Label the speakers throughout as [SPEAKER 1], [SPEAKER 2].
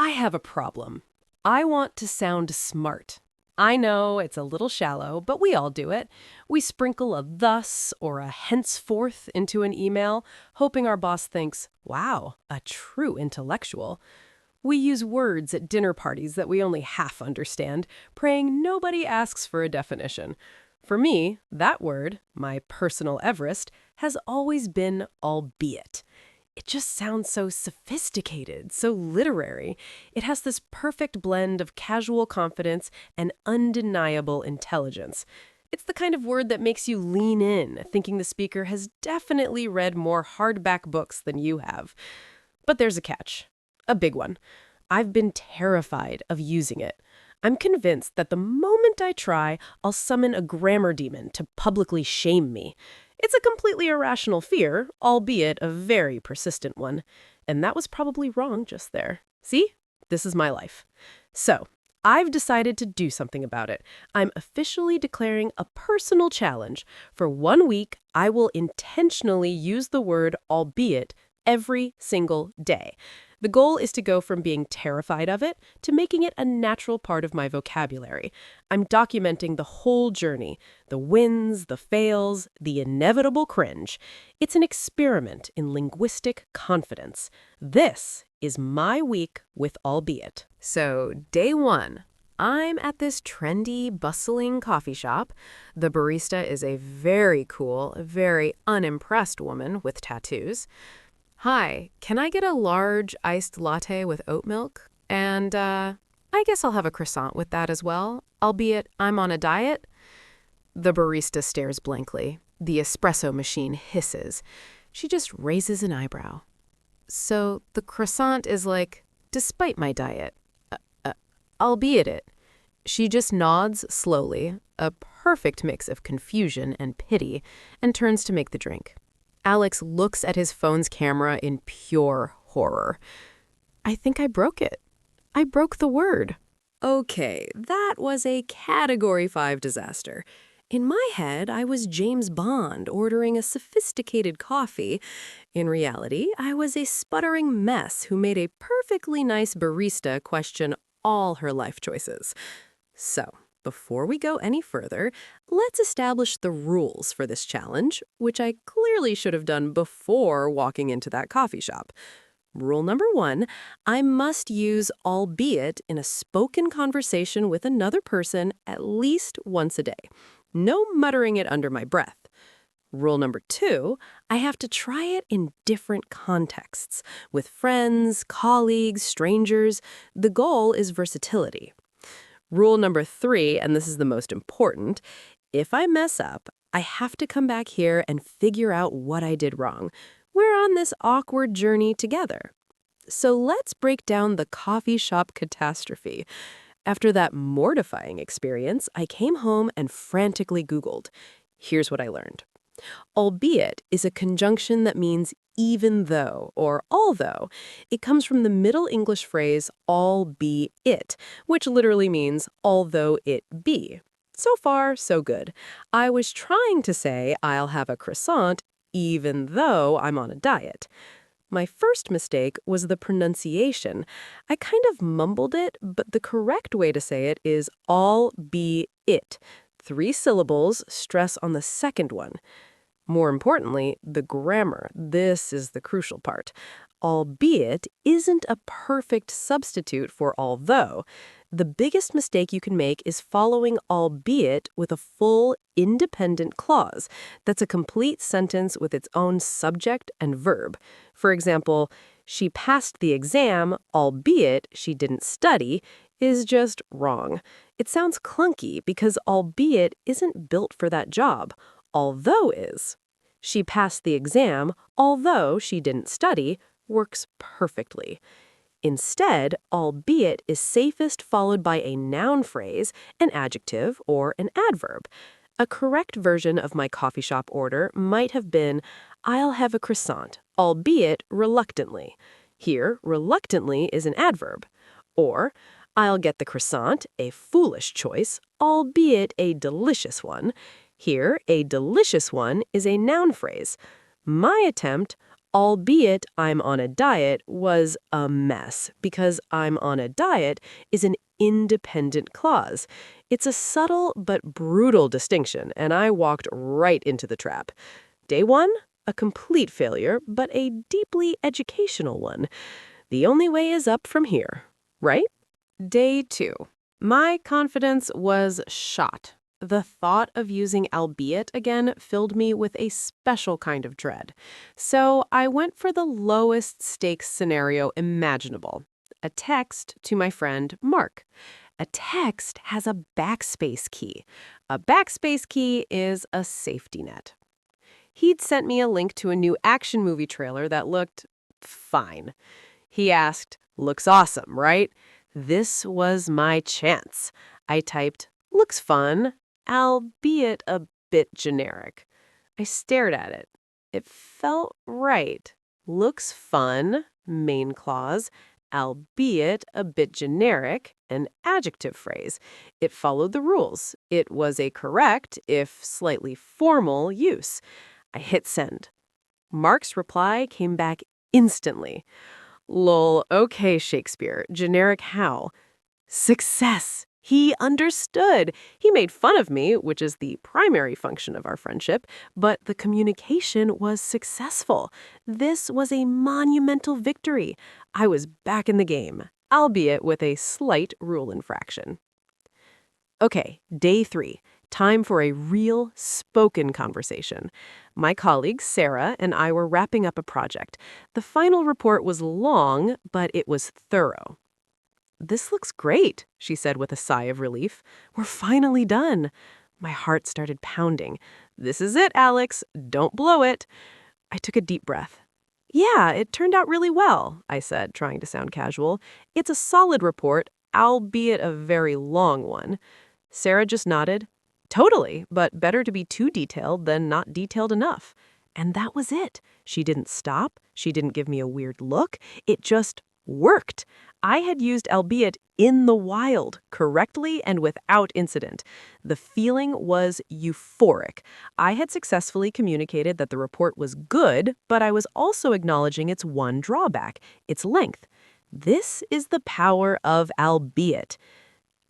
[SPEAKER 1] I have a problem. I want to sound smart. I know it's a little shallow, but we all do it. We sprinkle a thus or a henceforth into an email, hoping our boss thinks, wow, a true intellectual. We use words at dinner parties that we only half understand, praying nobody asks for a definition. For me, that word, my personal Everest, has always been albeit. It just sounds so sophisticated, so literary. It has this perfect blend of casual confidence and undeniable intelligence. It's the kind of word that makes you lean in, thinking the speaker has definitely read more hardback books than you have. But there's a catch. A big one. I've been terrified of using it. I'm convinced that the moment I try, I'll summon a grammar demon to publicly shame me. It's a completely irrational fear, albeit a very persistent one. And that was probably wrong just there. See? This is my life. So, I've decided to do something about it. I'm officially declaring a personal challenge. For 1 week, I will intentionally use the word albeit every single day. The goal is to go from being terrified of it to making it a natural part of my vocabulary. I'm documenting the whole journey, the wins, the fails, the inevitable cringe. It's an experiment in linguistic confidence. This is my week with albeit. So, day 1. I'm at this trendy, bustling coffee shop. The barista is a very cool, very unimpressed woman with tattoos. Hi, can I get a large iced latte with oat milk? And I guess I'll have a croissant with that as well, albeit I'm on a diet. The barista stares blankly. The espresso machine hisses. She just raises an eyebrow. So the croissant is like, despite my diet, albeit it. She just nods slowly, a perfect mix of confusion and pity, and turns to make the drink. Alex looks at his phone's camera in pure horror. I think I broke it. I broke the word. Okay, that was a Category 5 disaster. In my head, I was James Bond ordering a sophisticated coffee. In reality, I was a sputtering mess who made a perfectly nice barista question all her life choices. So, before we go any further, let's establish the rules for this challenge, which I clearly should have done before walking into that coffee shop. Rule number 1, I must use albeit in a spoken conversation with another person at least once a day. No muttering it under my breath. Rule number 2, I have to try it in different contexts, with friends, colleagues, strangers. The goal is versatility. Rule number 3, and this is the most important, if I mess up, I have to come back here and figure out what I did wrong. We're on this awkward journey together. So let's break down the coffee shop catastrophe. After that mortifying experience, I came home and frantically Googled. Here's what I learned. Albeit is a conjunction that means even though or although. It comes from the Middle English phrase albeit, which literally means although it be. So far, so good. I was trying to say I'll have a croissant even though I'm on a diet. My first mistake was the pronunciation. I kind of mumbled it, but the correct way to say it is albeit. 3 syllables, stress on the second one. More importantly, the grammar. This is the crucial part. Albeit isn't a perfect substitute for although. The biggest mistake you can make is following albeit with a full, independent clause. That's a complete sentence with its own subject and verb. For example, she passed the exam, albeit she didn't study, is just wrong. It sounds clunky because albeit isn't built for that job. Although is. She passed the exam, although she didn't study, works perfectly. Instead, albeit is safest followed by a noun phrase, an adjective, or an adverb. A correct version of my coffee shop order might have been, I'll have a croissant, albeit reluctantly. Here, reluctantly is an adverb. Or, I'll get the croissant, a foolish choice, albeit a delicious one. Here, a delicious one is a noun phrase. My attempt, Albeit I'm on a diet was a mess because I'm on a diet is an independent clause. It's a subtle but brutal distinction, and I walked right into the trap. Day one, a complete failure, but a deeply educational one. The only way is up from here, right? Day two. My confidence was shot. The thought of using albeit again filled me with a special kind of dread. So I went for the lowest stakes scenario imaginable. A text to my friend Mark. A text has a backspace key. A backspace key is a safety net. He'd sent me a link to a new action movie trailer that looked fine. He asked, "Looks awesome, right?" This was my chance. I typed, "Looks fun, albeit a bit generic." I stared at it. It felt right. Looks fun, main clause, albeit a bit generic, an adjective phrase. It followed the rules. It was a correct, if slightly formal, use. I hit send. Mark's reply came back instantly. Lol, okay, Shakespeare. Generic how? Success. He understood. He made fun of me, which is the primary function of our friendship, but the communication was successful. This was a monumental victory. I was back in the game, albeit with a slight rule infraction. Okay, day 3. Time for a real spoken conversation. My colleague, Sarah, and I were wrapping up a project. The final report was long, but it was thorough. "This looks great," she said with a sigh of relief. "We're finally done." My heart started pounding. "This is it, Alex. Don't blow it." I took a deep breath. "Yeah, it turned out really well," I said, trying to sound casual. "It's a solid report, albeit a very long one." Sarah just nodded. "Totally, but better to be too detailed than not detailed enough." And that was it. She didn't stop. She didn't give me a weird look. It just worked. I had used albeit in the wild, correctly and without incident. The feeling was euphoric. I had successfully communicated that the report was good, but I was also acknowledging its one drawback, its length. This is the power of albeit.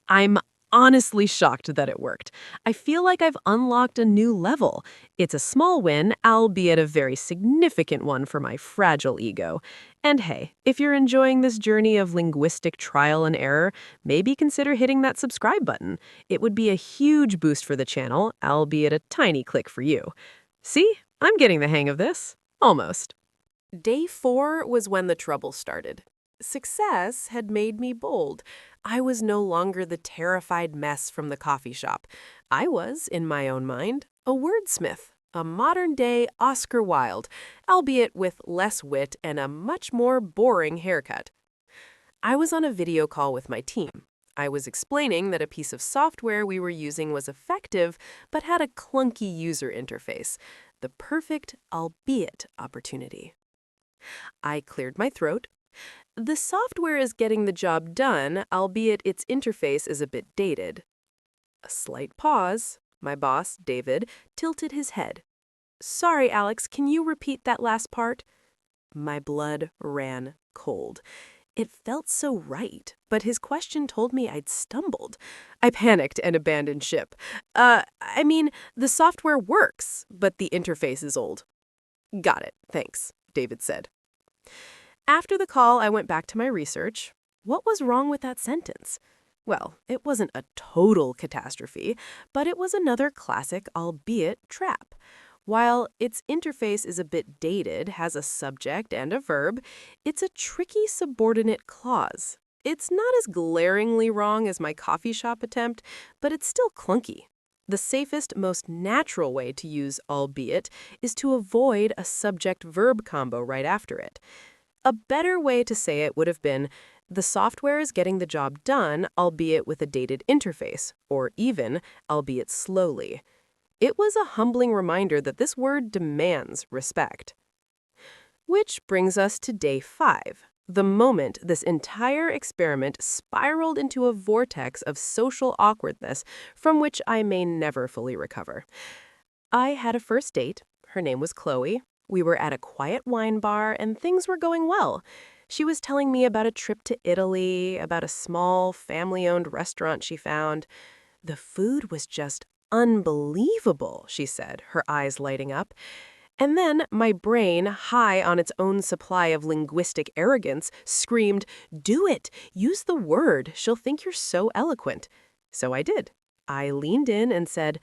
[SPEAKER 1] I'm honestly shocked that it worked. I feel like I've unlocked a new level. It's a small win, albeit a very significant one for my fragile ego. And hey, if you're enjoying this journey of linguistic trial and error, maybe consider hitting that subscribe button. It would be a huge boost for the channel, albeit a tiny click for you. See, I'm getting the hang of this. Almost. Day 4 was when the trouble started. Success had made me bold. I was no longer the terrified mess from the coffee shop. I was, in my own mind, a wordsmith, a modern-day Oscar Wilde, albeit with less wit and a much more boring haircut. I was on a video call with my team. I was explaining that a piece of software we were using was effective, but had a clunky user interface. The perfect albeit opportunity. I cleared my throat. "The software is getting the job done, albeit its interface is a bit dated." A slight pause. My boss, David, tilted his head. "Sorry, Alex, can you repeat that last part?" My blood ran cold. It felt so right, but his question told me I'd stumbled. I panicked and abandoned ship. The software works, but the interface is old." "Got it, thanks," David said. After the call, I went back to my research. What was wrong with that sentence? Well, it wasn't a total catastrophe, but it was another classic albeit trap. While its interface is a bit dated, has a subject and a verb, it's a tricky subordinate clause. It's not as glaringly wrong as my coffee shop attempt, but it's still clunky. The safest, most natural way to use albeit is to avoid a subject-verb combo right after it. A better way to say it would have been, "The software is getting the job done, albeit with a dated interface," or even, "albeit slowly." It was a humbling reminder that this word demands respect. Which brings us to day 5, the moment this entire experiment spiraled into a vortex of social awkwardness from which I may never fully recover. I had a first date. Her name was Chloe. We were at a quiet wine bar and things were going well. She was telling me about a trip to Italy, about a small family-owned restaurant she found. The food was just unbelievable, she said, her eyes lighting up. And then my brain, high on its own supply of linguistic arrogance, screamed, "Do it! Use the word! She'll think you're so eloquent." So I did. I leaned in and said,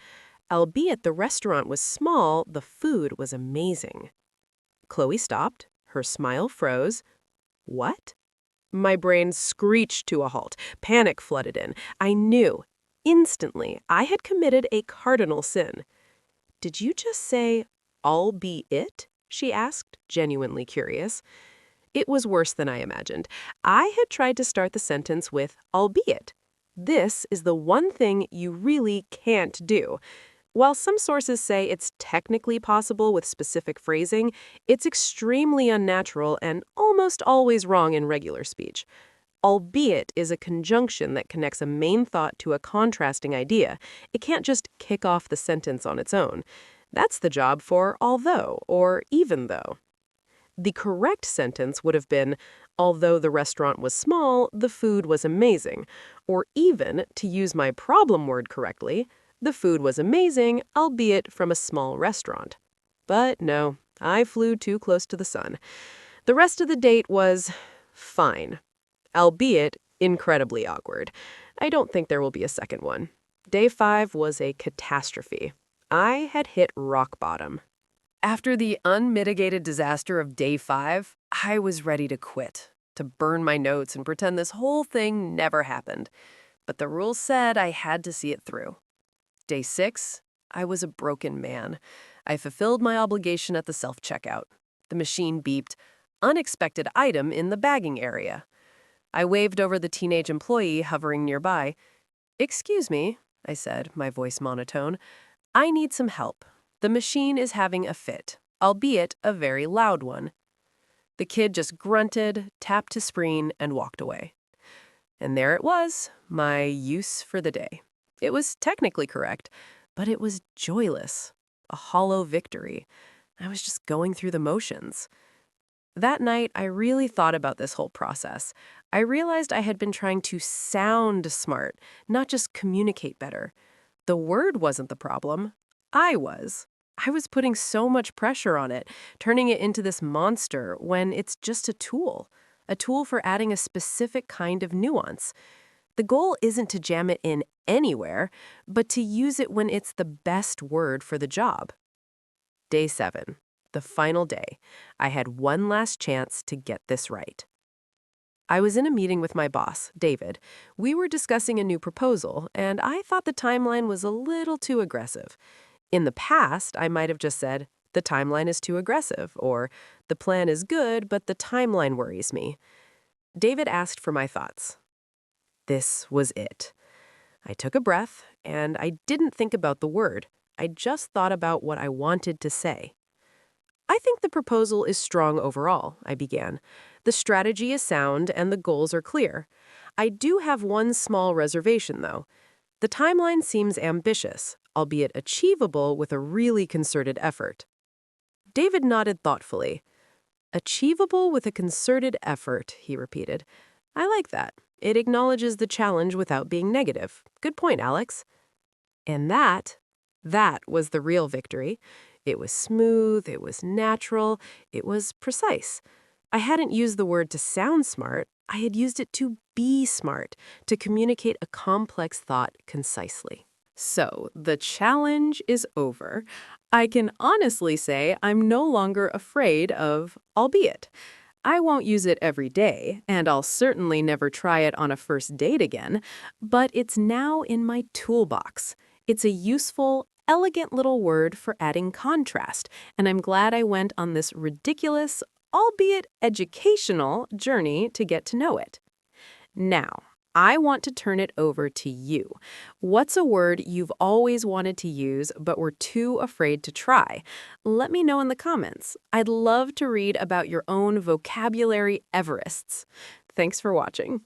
[SPEAKER 1] "Albeit the restaurant was small, the food was amazing." Chloe stopped. Her smile froze. "What?" My brain screeched to a halt. Panic flooded in. I knew, instantly, I had committed a cardinal sin. "Did you just say, 'albeit'?" she asked, genuinely curious. It was worse than I imagined. I had tried to start the sentence with "albeit." This is the one thing you really can't do. While some sources say it's technically possible with specific phrasing, it's extremely unnatural and almost always wrong in regular speech. Albeit is a conjunction that connects a main thought to a contrasting idea. It can't just kick off the sentence on its own. That's the job for although or even though. The correct sentence would have been, although the restaurant was small, the food was amazing. Or even, to use my problem word correctly, the food was amazing, albeit from a small restaurant. But no, I flew too close to the sun. The rest of the date was fine, albeit incredibly awkward. I don't think there will be a second one. Day 5 was a catastrophe. I had hit rock bottom. After the unmitigated disaster of day 5, I was ready to quit, to burn my notes and pretend this whole thing never happened. But the rules said I had to see it through. Day 6, I was a broken man. I fulfilled my obligation at the self-checkout. The machine beeped, "Unexpected item in the bagging area." I waved over the teenage employee hovering nearby. "Excuse me," I said, my voice monotone. "I need some help. The machine is having a fit, albeit a very loud one." The kid just grunted, tapped his screen, and walked away. And there it was, my use for the day. It was technically correct, but it was joyless, a hollow victory. I was just going through the motions. That night, I really thought about this whole process. I realized I had been trying to sound smart, not just communicate better. The word wasn't the problem. I was. I was putting so much pressure on it, turning it into this monster when it's just a tool for adding a specific kind of nuance. The goal isn't to jam it in anywhere, but to use it when it's the best word for the job. Day 7, the final day. I had one last chance to get this right. I was in a meeting with my boss, David. We were discussing a new proposal, and I thought the timeline was a little too aggressive. In the past, I might have just said, "The timeline is too aggressive," or "The plan is good, but the timeline worries me." David asked for my thoughts. This was it. I took a breath, and I didn't think about the word. I just thought about what I wanted to say. "I think the proposal is strong overall," I began. "The strategy is sound, and the goals are clear. I do have one small reservation, though. The timeline seems ambitious, albeit achievable with a really concerted effort." David nodded thoughtfully. "Achievable with a concerted effort," he repeated. "I like that. It acknowledges the challenge without being negative. Good point, Alex." And that was the real victory. It was smooth, it was natural, it was precise. I hadn't used the word to sound smart, I had used it to be smart, to communicate a complex thought concisely. So, the challenge is over. I can honestly say I'm no longer afraid of albeit. I won't use it every day, and I'll certainly never try it on a first date again, but it's now in my toolbox. It's a useful, elegant little word for adding contrast, and I'm glad I went on this ridiculous, albeit educational, journey to get to know it. Now, I want to turn it over to you. What's a word you've always wanted to use but were too afraid to try? Let me know in the comments. I'd love to read about your own vocabulary Everests. Thanks for watching.